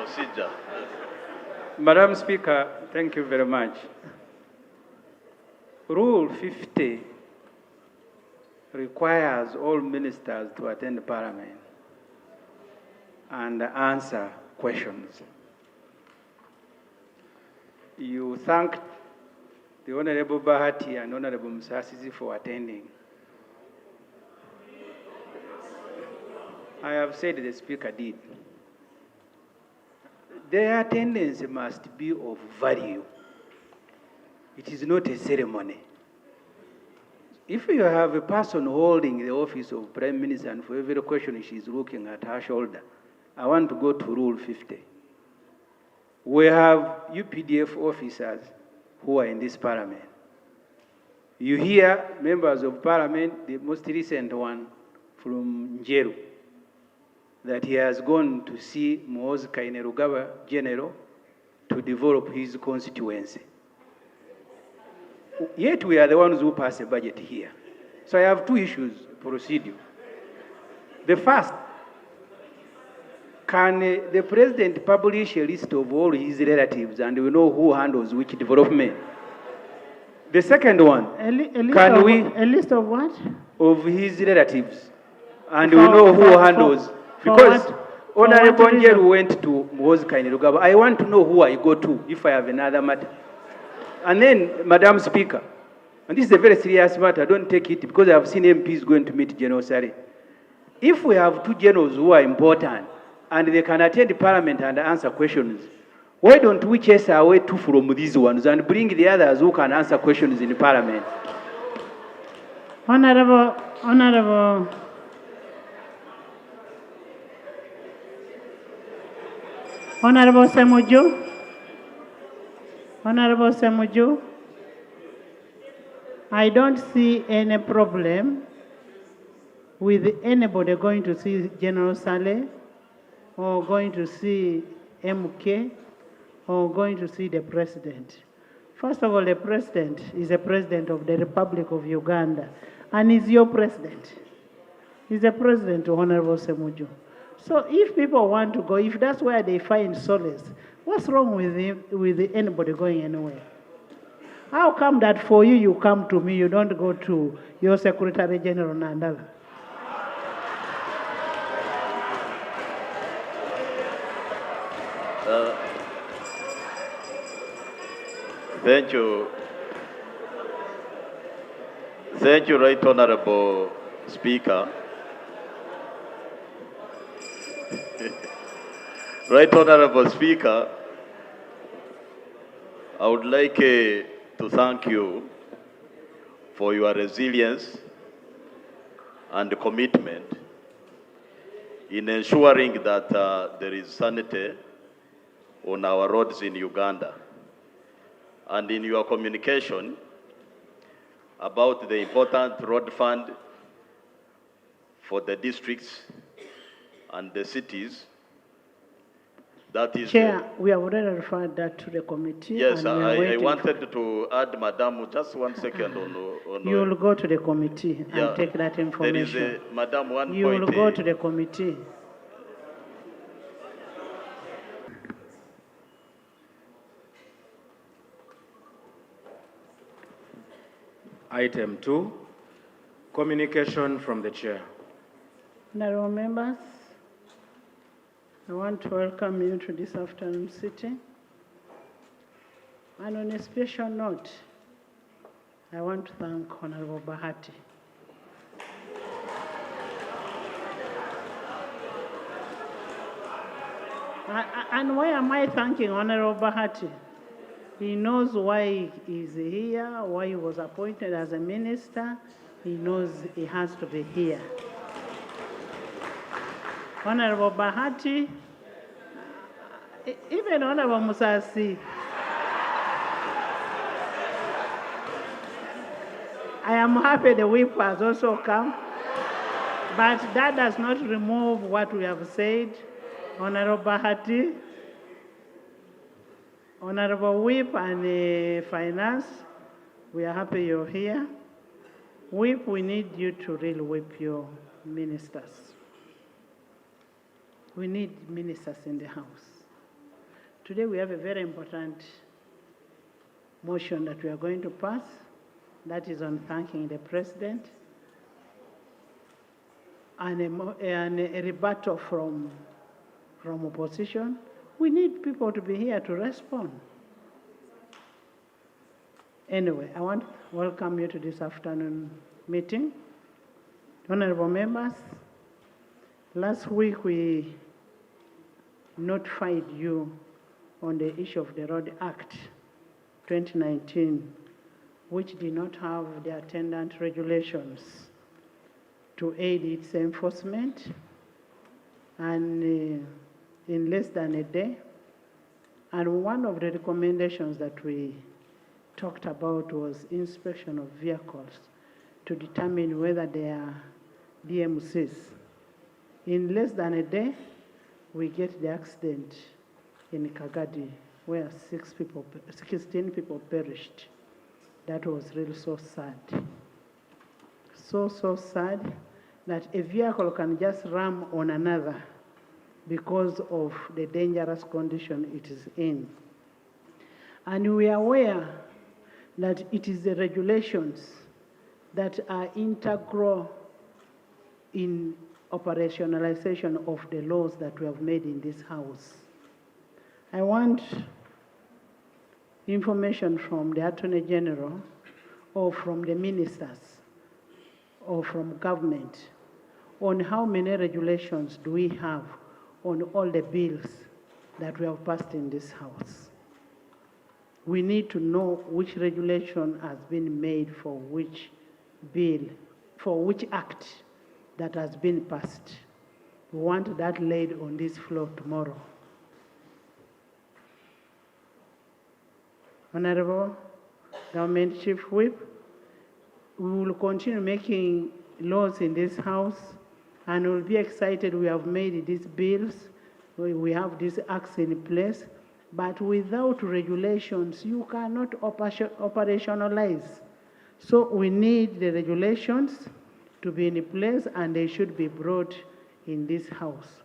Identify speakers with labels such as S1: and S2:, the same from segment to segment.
S1: procedure.
S2: Madam Speaker, thank you very much. Rule 50 requires all ministers to attend Parliament and answer questions. You thanked the Honorable Bahati and Honorable Musasizi for attending. I have said the Speaker did. Their attendance must be of value. It is not a ceremony. If you have a person holding the office of Prime Minister and for every question she's looking at her shoulder, I want to go to Rule 50. We have UPDF officers who are in this Parliament. You hear members of Parliament, the most recent one from Njeru, that he has gone to see Muhoozi Kainerugaba General to develop his constituency. Yet we are the ones who pass a budget here. So I have two issues, procedure. The first, can the President publish a list of all his relatives and we know who handles which development? The second one,
S3: a list of what?
S2: Of his relatives. And we know who handles. Because Honorable Njeru went to Muhoozi Kainerugaba. I want to know who I go to if I have another matter. And then, Madam Speaker, and this is a very serious matter, don't take it because I have seen MPs going to meet General Sari. If we have two generals who are important and they can attend the Parliament and answer questions, why don't we chase away two from these ones and bring the others who can answer questions in the Parliament?
S3: Honorable Ssemujju. Honorable Ssemujju, I don't see any problem with anybody going to see General Saleh or going to see MK or going to see the President. First of all, the President is the President of the Republic of Uganda and is your President. He's the President, Honorable Ssemujju. So if people want to go, if that's where they find solace, what's wrong with anybody going anywhere? How come that for you, you come to me, you don't go to your Secretary General Nandala?
S1: Thank you. Thank you, Right Honorable Speaker. Right Honorable Speaker, I would like to thank you for your resilience and commitment in ensuring that there is sanity on our roads in Uganda. And in your communication about the important road fund for the districts and the cities, that is
S3: Chair, we have already referred that to the committee.
S1: Yes, I wanted to add, Madam, just 1 second
S3: you will go to the committee and take that information.
S1: There is Madam, one
S3: you
S1: point.
S3: You will go to the committee.
S4: Item 2, communication from the Chair.
S3: Honourable members, I want to welcome you to this afternoon sitting. And on a special note, I want to thank Honourable Bahati. And why am I thanking Honourable Bahati? He knows why he's here, why he was appointed as a minister. He knows he has to be here. Honorable Bahati, even Honorable Musasi, I am happy the whip has also come, but that does not remove what we have said. Honorable Bahati, Honorable Whip and Finance, we are happy you're here. Whip, we need you to really whip your ministers. We need ministers in the House. Today we have a very important motion that we are going to pass. That is on thanking the President and a rebuttal from opposition. We need people to be here to respond. Anyway, I want to welcome you to this afternoon meeting. Honorable members, last week we notified you on the issue of the Road Act 2019, which did not have the attendant regulations to aid its enforcement. And in less than a day, and one of the recommendations that we talked about was inspection of vehicles to determine whether they are DMCs. In less than a day, we get the accident in Kagadi where 16 people perished. That was really so sad. So sad that a vehicle can just ram on another because of the dangerous condition it is in. And we are aware that it is the regulations that are integral in operationalization of the laws that we have made in this House. I want information from the Attorney General or from the ministers or from government on how many regulations do we have on all the bills that we have passed in this House. We need to know which regulation has been made for which bill, for which act that has been passed. We want that laid on this floor tomorrow. Honorable Government Chief Whip, we will continue making laws in this House, and we'll be excited we have made these bills, we have these acts in place, but without regulations, you cannot operationalize. So we need the regulations to be in place, and they should be brought in this House.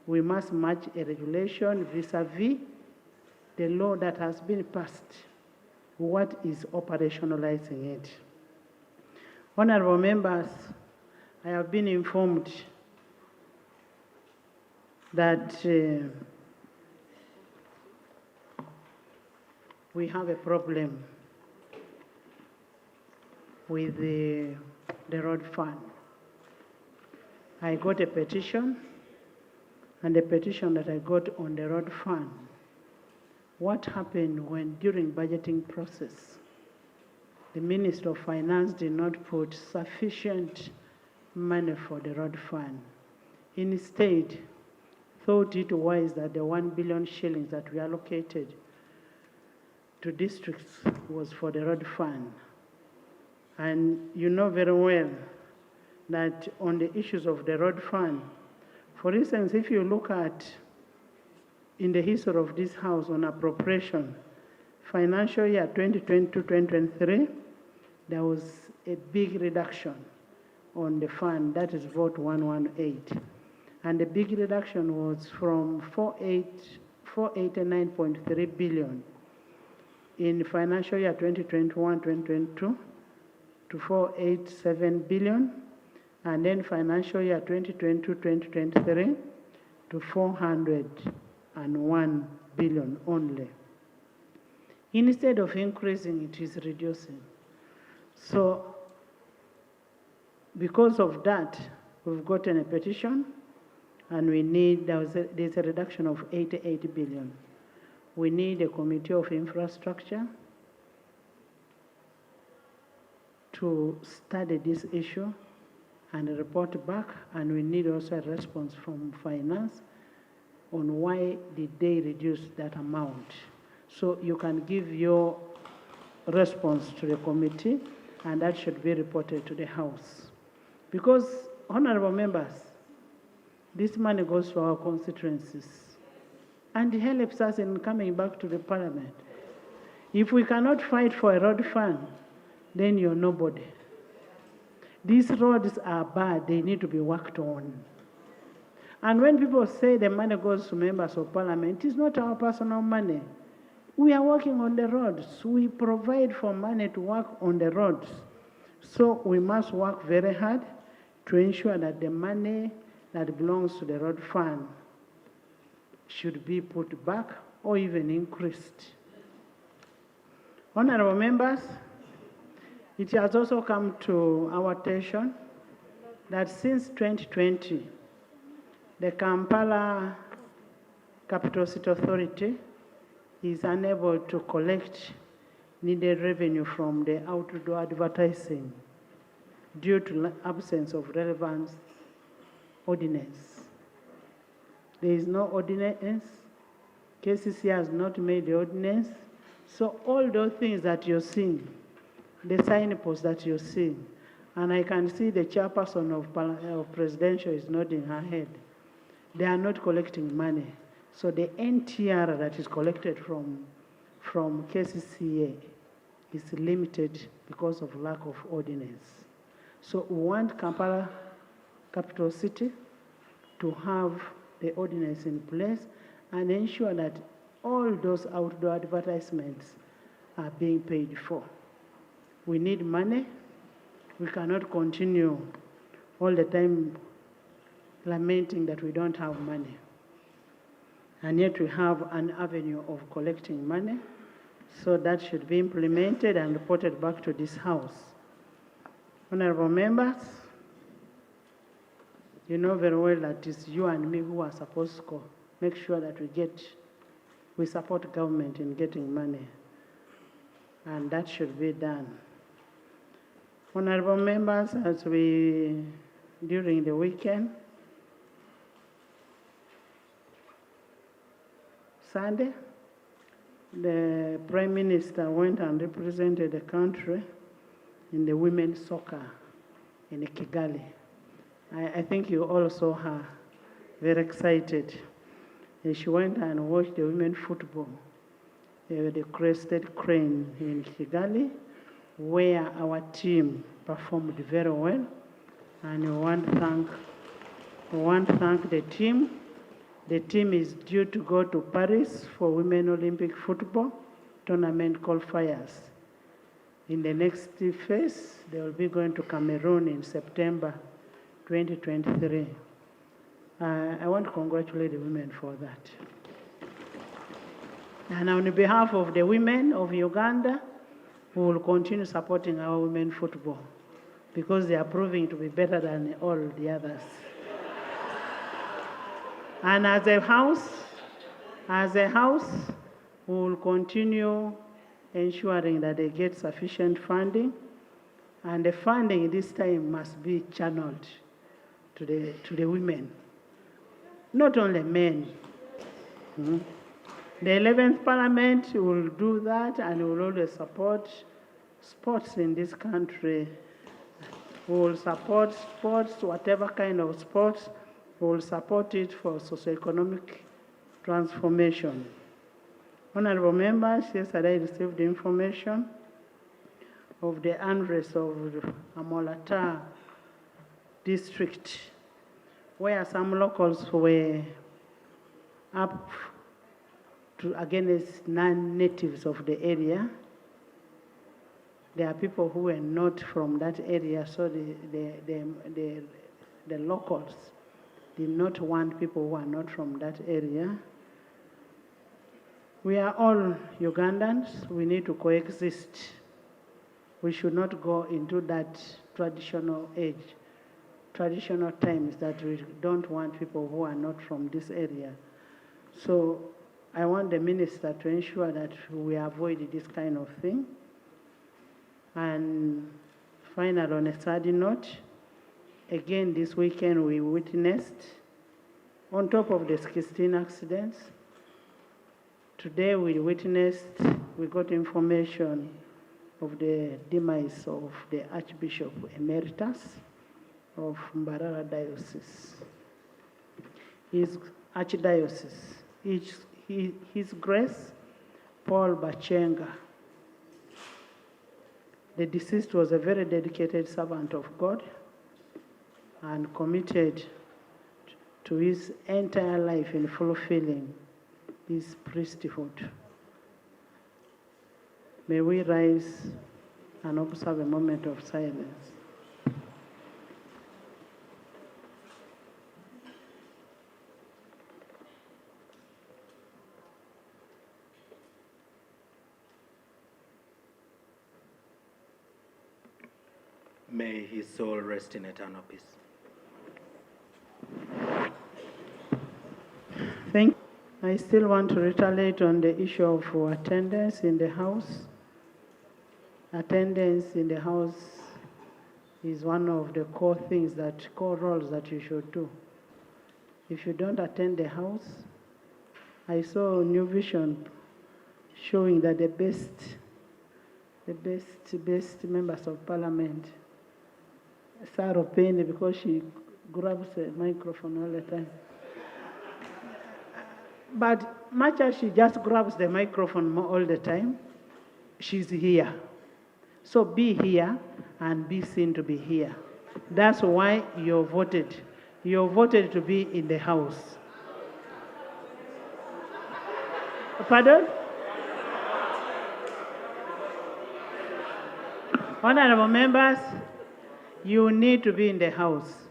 S3: We must match a regulation vis-a-vis the law that has been passed. What is operationalizing it? Honorable members, I have been informed that we have a problem with the road fund. I got a petition, and the petition that I got on the road fund, what happened when during budgeting process, the Minister of Finance did not put sufficient money for the road fund. Instead, thought it wise that the 1 billion shillings that we allocated to districts was for the road fund. And you know very well that on the issues of the road fund, for instance, if you look at in the history of this House on appropriation, financial year 2022-2023, there was a big reduction on the fund, that is vote 118. And the big reduction was from 489.3 billion in financial year 2021-2022 to 487 billion, and then financial year 2022-2023 to 401 billion only. Instead of increasing, it is reducing. So because of that, we've gotten a petition, and we need, there's a reduction of 88 billion. We need a committee of infrastructure to study this issue and report back, and we need also a response from finance on why did they reduce that amount. So you can give your response to the committee, and that should be reported to the House. Because, honorable members, this money goes to our constituencies, and it helps us in coming back to the parliament. If we cannot fight for a road fund, then you're nobody. These roads are bad, they need to be worked on. And when people say the money goes to members of parliament, it is not our personal money. We are working on the roads. We provide for money to work on the roads. So we must work very hard to ensure that the money that belongs to the road fund should be put back or even increased. Honorable members, it has also come to our attention that since 2020, the Kampala Capital City Authority is unable to collect needed revenue from the outdoor advertising due to the absence of relevant ordinance. There is no ordinance. KCC has not made the ordinance. So all those things that you're seeing, the signposts that you're seeing, and I can see the chairperson of presidential is nodding her head. They are not collecting money. So the NTR that is collected from KCCA is limited because of lack of ordinance. So we want Kampala Capital City to have the ordinance in place and ensure that all those outdoor advertisements are being paid for. We need money. We cannot continue all the time lamenting that we don't have money. And yet we have an avenue of collecting money. So that should be implemented and reported back to this House. Honorable members, you know very well that it's you and me who are supposed to make sure that we support government in getting money. And that should be done. Honorable members, during the weekend, Sunday, the Prime Minister went and represented the country in the women's soccer in Kigali. I think you all saw her, very excited. And she went and watched the women's football, the crested crane in Kigali, where our team performed very well. And we want to thank the team. The team is due to go to Paris for Women Olympic Football Tournament qualifiers. In the next phase, they will be going to Cameroon in September 2023. I want to congratulate the women for that. And on behalf of the women of Uganda, we will continue supporting our women football because they are proving to be better than all the others. And as a house, we will continue ensuring that they get sufficient funding, and the funding this time must be channeled to the women, not only men. The 11th Parliament will do that, and will always support sports in this country. We will support sports, whatever kind of sports. We will support it for socioeconomic transformation. Honorable members, yesterday I received information of the unrest of Amolata district, where some locals were up against non-natives of the area. There are people who were not from that area, so the locals did not want people who are not from that area. We are all Ugandans. We need to coexist. We should not go into that traditional age, traditional times that we don't want people who are not from this area. So I want the minister to ensure that we avoid this kind of thing. And finally, on a sad note, again this weekend we witnessed, on top of the 16 accidents, today we got information of the demise of the Archbishop Emeritus of Mbarara Diocese. His Archdiocese, His Grace Paul Bachenga. The deceased was a very dedicated servant of God and committed to his entire life in fulfilling his priesthood. May we rise and observe a moment of silence.
S4: May his soul rest in eternal peace.
S3: Thank you. I still want to retaliate on the issue of attendance in the house. Attendance in the house is one of the core roles that you should do. If you don't attend the house, I saw a New Vision showing that the best members of parliament, Sarah Payne, because she grabs the microphone all the time. But much as she just grabs the microphone all the time, she's here. So be here and be seen to be here. That's why you're voted. You're voted to be in the house. Pardon? Honorable members, you need to be in the house.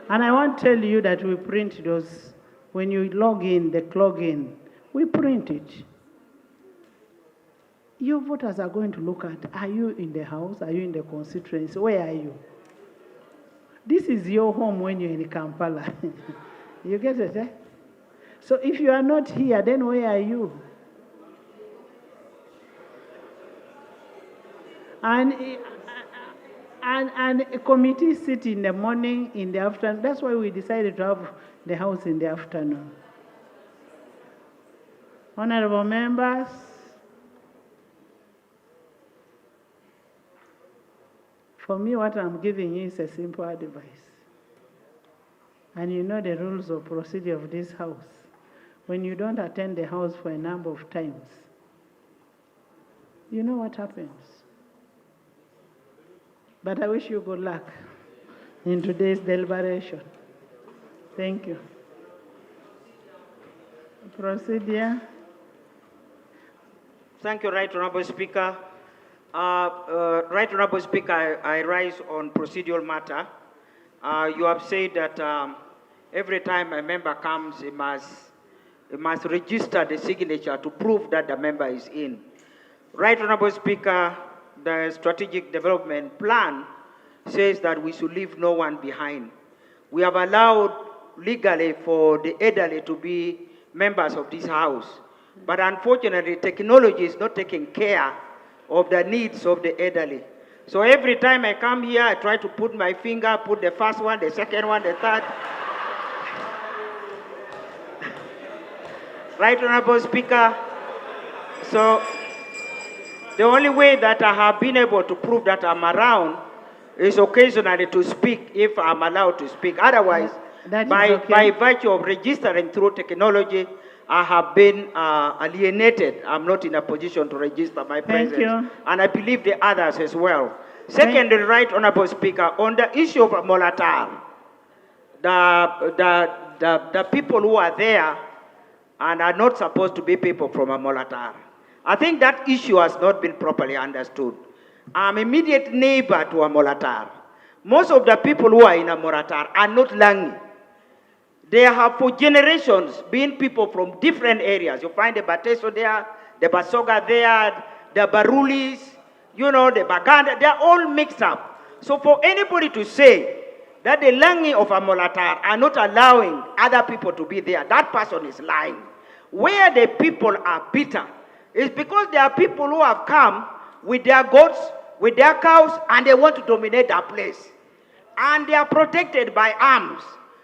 S3: And I want to tell you that we print those. When you log in, the clock in, we print it. Your voters are going to look at, are you in the house? Are you in the constituency? Where are you? This is your home when you're in Kampala. You get it, eh? So if you are not here, then where are you? And a committee sit in the morning, in the afternoon. That's why we decided to have the house in the afternoon. Honorable members, for me, what I'm giving you is a simple advice. And you know the rules of procedure of this house. When you don't attend the house for a number of times, you know what happens. But I wish you good luck in today's deliberation. Thank you. Procedure.
S5: Thank you, Right Honorable Speaker. Right Honorable Speaker, I rise on procedural matter. You have said that every time a member comes, he must register the signature to prove that the member is in. Right Honorable Speaker, the strategic development plan says that we should leave no one behind. We have allowed legally for the elderly to be members of this house. But unfortunately, technology is not taking care of the needs of the elderly. So every time I come here, I try to put my finger, put the first one, the second one, the third. Right Honorable Speaker, so the only way that I have been able to prove that I'm around is occasionally to speak if I'm allowed to speak. Otherwise, by virtue of registering through technology, I have been alienated. I'm not in a position to register my presence.
S3: Thank you.
S5: And I believe the others as well. Secondly, Right Honorable Speaker, on the issue of Molatar, the people who are there and are not supposed to be people from Molatar, I think that issue has not been properly understood. I'm immediate neighbor to Molatar. Most of the people who are in Molatar are not Langi. They have for generations been people from different areas. You find the Bateso there, the Basoga there, the Barulis, you know, the Baganda, they're all mixed up. So for anybody to say that the Langi of Molatar are not allowing other people to be there, that person is lying. Where the people are bitter, it's because there are people who have come with their goats, with their cows, and they want to dominate that place. And they are protected by arms.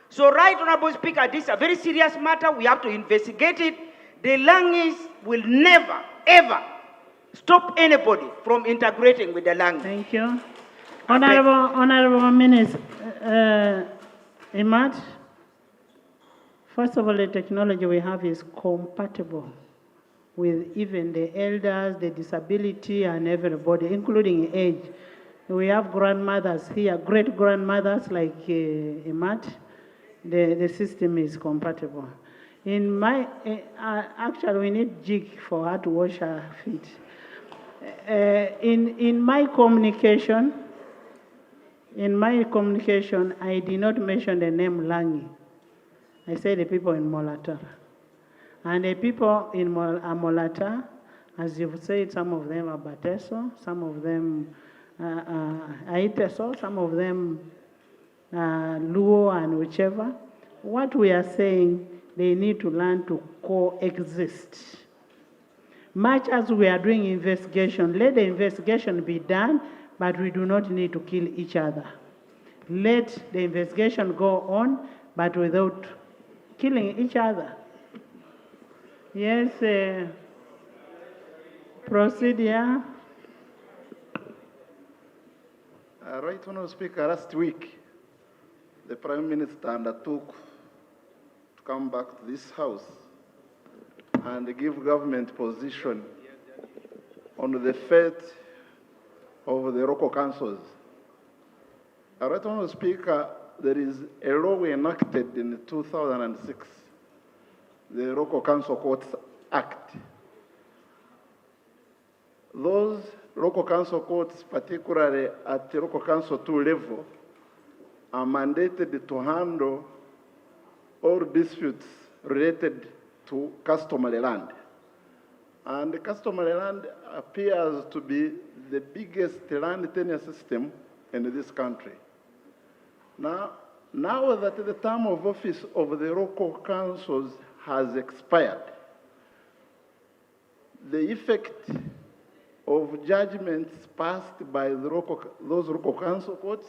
S5: So, Right Honorable Speaker, this is a very serious matter. We have to investigate it. The Langis will never, ever stop anybody from integrating with the Langis.
S3: Thank you. Honorable Minister, Imad, first of all, the technology we have is compatible with even the elders, the disability, and everybody, including age. We have grandmothers here, great-grandmothers like Imad. the system is compatible. In my, actually we need jig for her to wash her feet. In my communication, I did not mention the name Langi. I said the people in Molatar. And the people in Molatar, as you've said, some of them are Bateso, some of them Aiteso, some of them Luo and whichever. What we are saying, they need to learn to coexist. Much as we are doing investigation, let the investigation be done, but we do not need to kill each other. Let the investigation go on, but without killing each other. Yes, proceed, yeah.
S6: Right, Honourable Speaker, last week, the Prime Minister undertook to come back to this House and give government position on the fate of the local councils. Right, Honourable Speaker, there is a law enacted in 2006, the Local Council Courts Act. Those local council courts, particularly at the local council 2 level, are mandated to handle all disputes related to customary land. And the customary land appears to be the biggest land tenure system in this country. Now that the term of office of the local councils has expired, the effect of judgments passed by those local council courts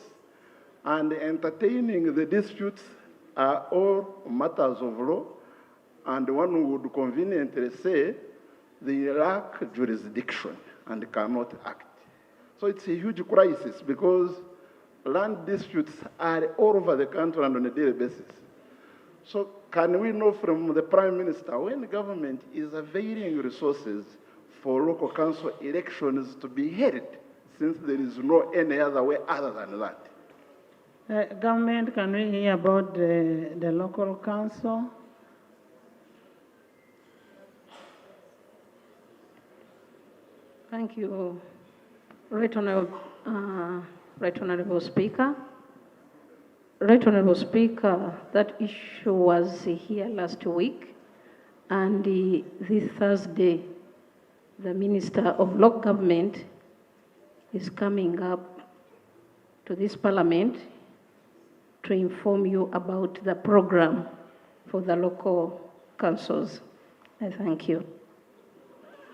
S6: and entertaining the disputes are all matters of law, and one would conveniently say they lack jurisdiction and cannot act. So it's a huge crisis because land disputes are all over the country and on a daily basis. So can we know from the Prime Minister when the government is availing resources for local council elections to be held, since there is no any other way other than that?
S3: Government, can we hear about the local council?
S7: Thank you, Right Honourable Speaker. Right Honourable Speaker, that issue was here last week, and this Thursday, the Minister of Local Government is coming up to this Parliament to inform you about the program for the local councils. I thank you.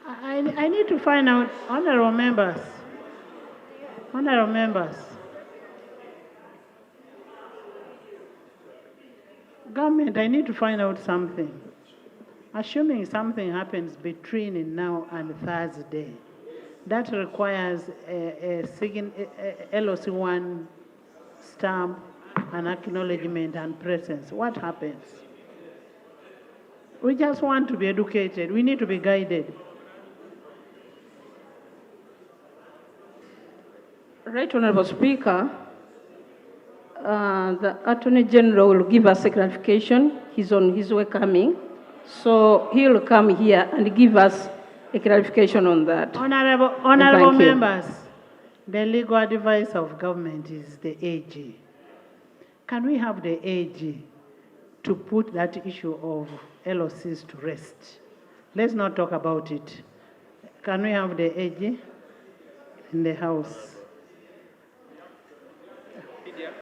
S3: I need to find out, honourable members, government, I need to find out something. Assuming something happens between now and Thursday, that requires a LOC1 stamp, an acknowledgement and presence. What happens? We just want to be educated. We need to be guided.
S7: Right Honourable Speaker, the Attorney General will give us a clarification. He's on his way coming. So he'll come here and give us a clarification on that.
S3: Honourable members, the legal advice of government is the AG. Can we have the AG to put that issue of LOCs to rest? Let's not talk about it. Can we have the AG in the House?